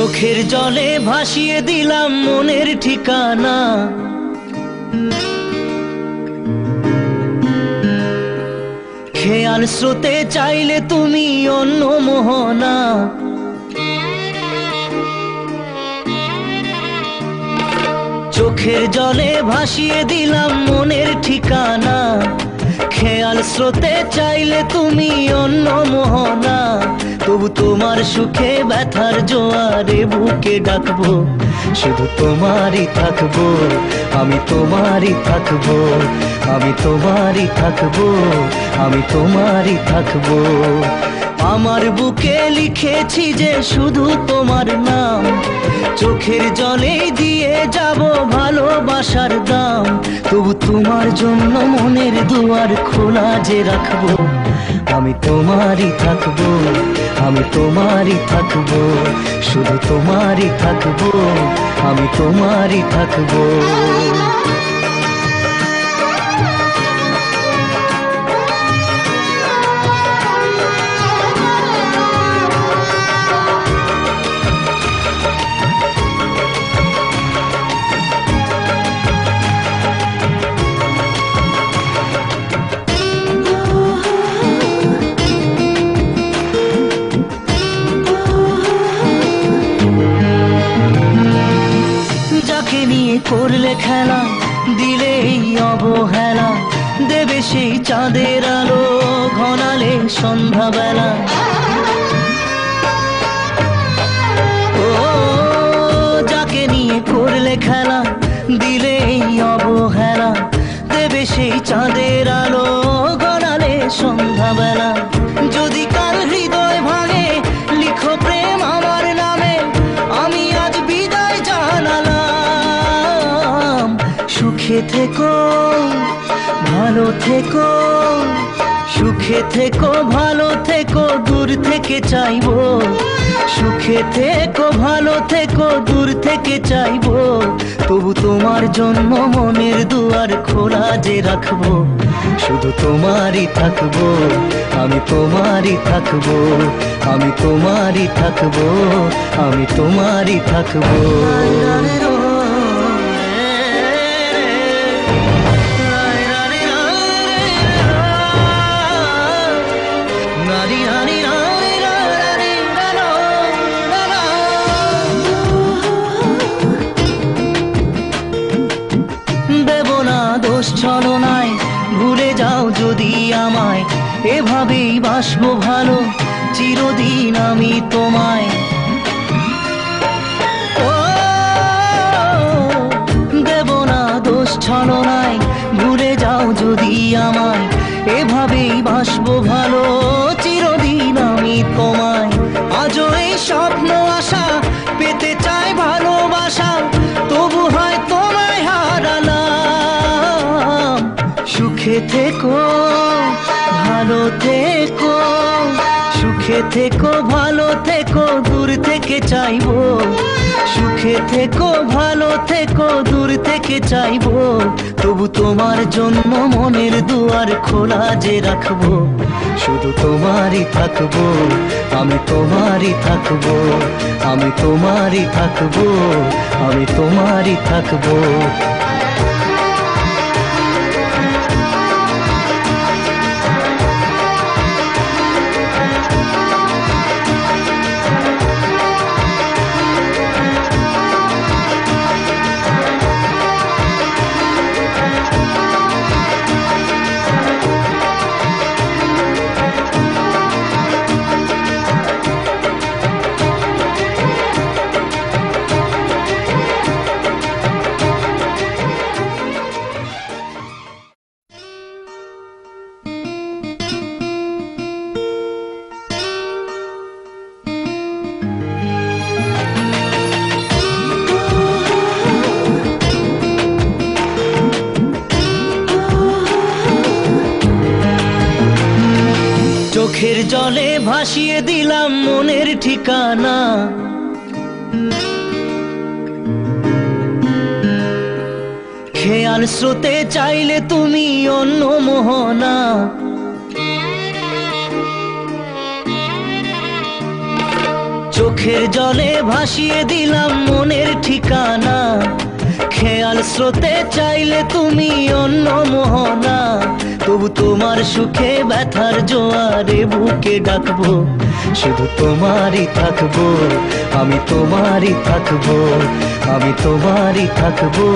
চোখের জলে ভাসিয়ে দিলাম মনের ঠিকানা। খেয়াল স্রোতে চাইলে তুমি অন্য মোহনা। চোখের জলে ভাসিয়ে দিলাম মনের ঠিকানা। খেয়াল স্রোতে চাইলে তুমি অন্য মোহনা। তবু তোমার সুখে ব্যথার জোয়ারে বুকে ডাকবো, শুধু তোমারই থাকবো, আমি তোমারই থাকবো, আমি তোমারই থাকবো, আমি তোমারই থাকবো। আমার বুকে লিখেছি যে শুধু তোমার নাম, চোখের জলে দিয়ে যাব ভালোবাসার দাম। তবু তোমার জন্য মনের দুয়ার খোলা যে রাখবো, আমি তোমারই থাকবো, আমি তোমারই থাকবো, শুধু তোমারই থাকবো, আমি তোমারই থাকবো। যাকে নিয়ে করলে খেলা, দিলে এই অবহেলা, দেবে সেই চাঁদের আলো ঘনালে সন্ধ্যাবেলা। ও যাকে নিয়ে করলে খেলা, দিলে এই অবহেলা, দেবে সেই চাঁদের আলো ঘনালে সন্ধ্যাবেলা। যদি কাল হৃদয় ভাঙে লিখো প্রেম আমার নামে, আমি আজ বিদায় জানালাম। সুখে থেকো ভালো থেকো, সুখে থেকো ভালো থেকো, দূর থেকে চাইবো। সুখে থেকো ভালো থেকো, দূর থেকে চাইবো। তবু তোমার জন্য মনের দুয়ার খোলা যে রাখবো, শুধু তোমারই থাকবো, আমি তোমারই থাকবো, আমি তোমারই থাকবো, আমি তোমারই থাকবো। দেব না দোষ ছলনায়, ভুলে যাও যদি আমায়, এভাবেই বাসবো ভালো চিরদিন আমি তোমায়। ও দেব না দোষ ছলনায়, ভুলে যাও যদি আমায়, এভাবেই বাসবো ভালো চিরদিন আমি তোমায়। আজও এই স্বপ্ন আশা পেতে চাই ভালোবাসা, তবু হয় তোমায় হারালাম। সুখে থেকো ভালো থেকো, সুখে থেকো ভালো থেকো, দূর থেকে চাইবো। সুখে থেকো ভালো থেকো, দূর থেকে চাইবো। তবু তোমার জন্য মনের দুয়ার খোলা যে রাখবো, শুধু তোমারই থাকবো, আমি তোমারই থাকবো, আমি তোমারই থাকবো, আমি তোমারই থাকবো। চোখের জলে ভাসিয়ে দিলাম মনের ঠিকানা। খেয়াল স্রোতে চাইলে তুমি অন্য মোহনা। চোখের জলে ভাসিয়ে দিলাম মনের ঠিকানা, খেয়াল স্রোতে চাইলে তুমি অন্য মোহনা। তবু তোমার সুখে ব্যথার জোয়ারে বুকে ডাকবো, শুধু তোমারই থাকবো, আমি তোমারই থাকবো, আমি তোমারই থাকবো,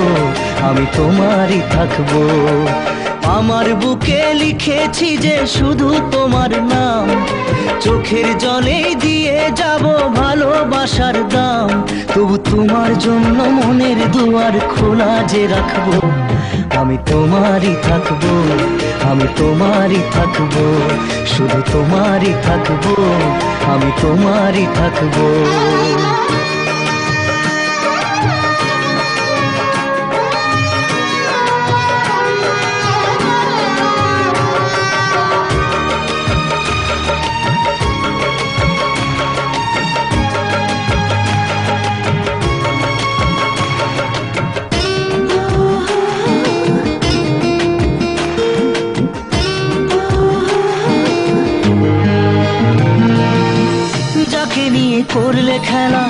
আমি তোমারই থাকবো। আমার বুকে লিখেছি যে শুধু তোমার নাম, চোখের জলে দিয়ে যাব ভালোবাসার দাম। তবু তোমার জন্য মনের দুয়ার খোলা যে রাখবো, আমি তোমারই থাকবো, আমি তোমারই থাকবো, শুধু তোমারই থাকবো, আমি তোমারই থাকবো। যাকে নিয়ে করলে খেলা